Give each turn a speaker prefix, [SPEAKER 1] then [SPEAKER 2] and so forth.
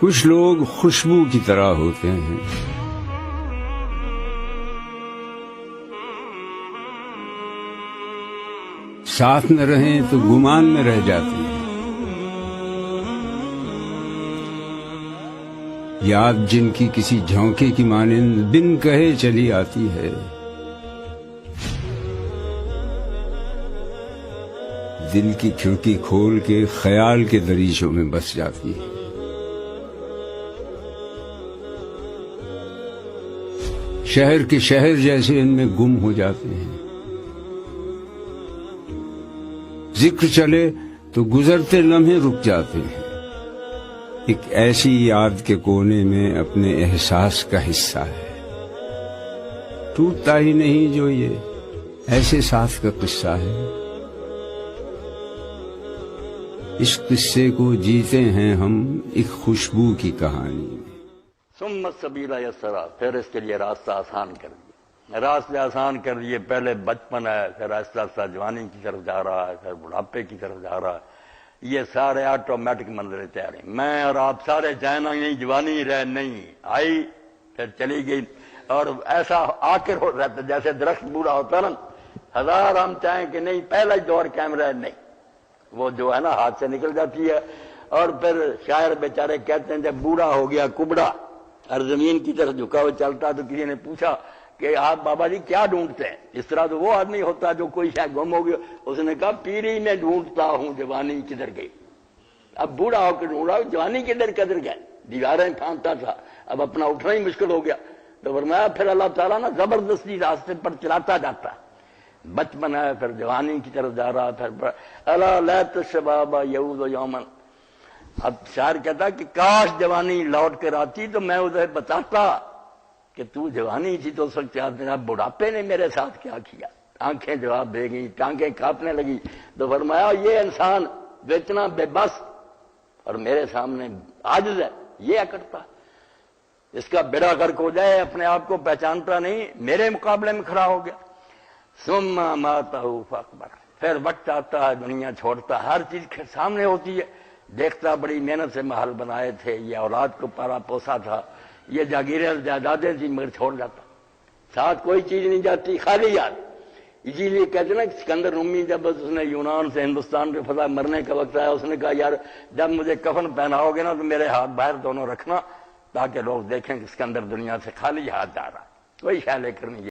[SPEAKER 1] کچھ لوگ خوشبو کی طرح ہوتے ہیں، ساتھ نہ رہیں تو گمان میں رہ جاتے ہیں، یاد جن کی کسی جھونکے کی مانند بن کہے چلی آتی ہے، دل کی کھڑکی کھول کے خیال کے دریچوں میں بس جاتی ہے۔ شہر کے شہر جیسے ان میں گم ہو جاتے ہیں، ذکر چلے تو گزرتے لمحے رک جاتے ہیں، ایک ایسی یاد کے کونے میں اپنے احساس کا حصہ ہے، ٹوٹتا ہی نہیں جو یہ ایسے ساتھ کا قصہ ہے۔ اس قصے کو جیتے ہیں ہم ایک خوشبو کی کہانی میں۔
[SPEAKER 2] ثم السبیل یسرا، پھر اس کے لیے راستہ آسان کر دیا، راستے آسان کر دیے۔ پہلے بچپن ہے، پھر آہستہ آہستہ جوانی کی طرف جا رہا ہے، پھر بڑھاپے کی طرف جا رہا ہے۔ یہ سارے آٹومیٹک منظریں تیار ہیں۔ میں اور آپ سارے جانا نہیں، جوانی رہ نہیں آئی پھر چلی گئی، اور ایسا آخر ہو رہتا جیسے درخت بوڑھا ہوتا نا، ہزار ہم چاہیں کہ نہیں پہلا ہی دور کیمرہ نہیں، وہ جو ہے نا ہاتھ سے نکل جاتی ہے۔ اور پھر شاعر بیچارے کہتے ہیں جب بوڑھا ہو گیا کبڑا اور زمین کی طرف جھکا ہوا چلتا، تو کسی نے پوچھا کہ آپ بابا جی کیا ڈھونڈتے ہیں؟ اس طرح تو وہ آدمی ہوتا جو کوئی شاید گم ہو گیا۔ اس نے کہا پیری میں ڈھونڈتا ہوں جوانی کدھر گئی۔ اب بوڑھا ہو کے ڈھونڈ رہا ہوں جوانی کدھر گئے، دیواریں پھاندتا تھا، اب اپنا اٹھنا ہی مشکل ہو گیا۔ تو فرمایا پھر اللہ تعالیٰ نا زبردستی راستے پر چلاتا جاتا ہے، بچپن ہے پھر جوانی کی طرف جا رہا، پھر الا لیت الشباب یعود یوما۔ اب شاعر کہتا کہ کاش جوانی لوٹ کر آتی تو میں اسے بتاتا کہ تو جوانی تھی تو اس وقت بڑھاپے نے میرے ساتھ کیا کیا۔ آنکھیں جواب دے گئی، ٹانگیں کانپنے لگی۔ تو فرمایا یہ انسان اتنا بے بس اور میرے سامنے عاجز ہے، یہ کرتا، اس کا بیڑا غرق ہو جائے، اپنے آپ کو پہچانتا نہیں، میرے مقابلے میں کھڑا ہو گیا۔ ثم اماتہ فاقبر، پھر وقت آتا ہے دنیا چھوڑتا، ہر چیز سامنے ہوتی ہے، دیکھتا بڑی محنت سے محل بنائے تھے، یہ اولاد کو پالا پوسا تھا، یہ جاگیریں جائیدادیں تھی، مگر چھوڑ جاتا، ساتھ کوئی چیز نہیں جاتی، خالی یاد۔ اسی لیے کہتے ہیں نا سکندر رومی جب اس نے یونان سے ہندوستان پہ فتح مرنے کا وقت آیا، اس نے کہا یار جب مجھے کفن پہناؤ گے نا تو میرے ہاتھ باہر دونوں رکھنا، تاکہ لوگ دیکھیں کہ سکندر دنیا سے خالی ہاتھ جا رہا، کوئی شے لے کر نہیں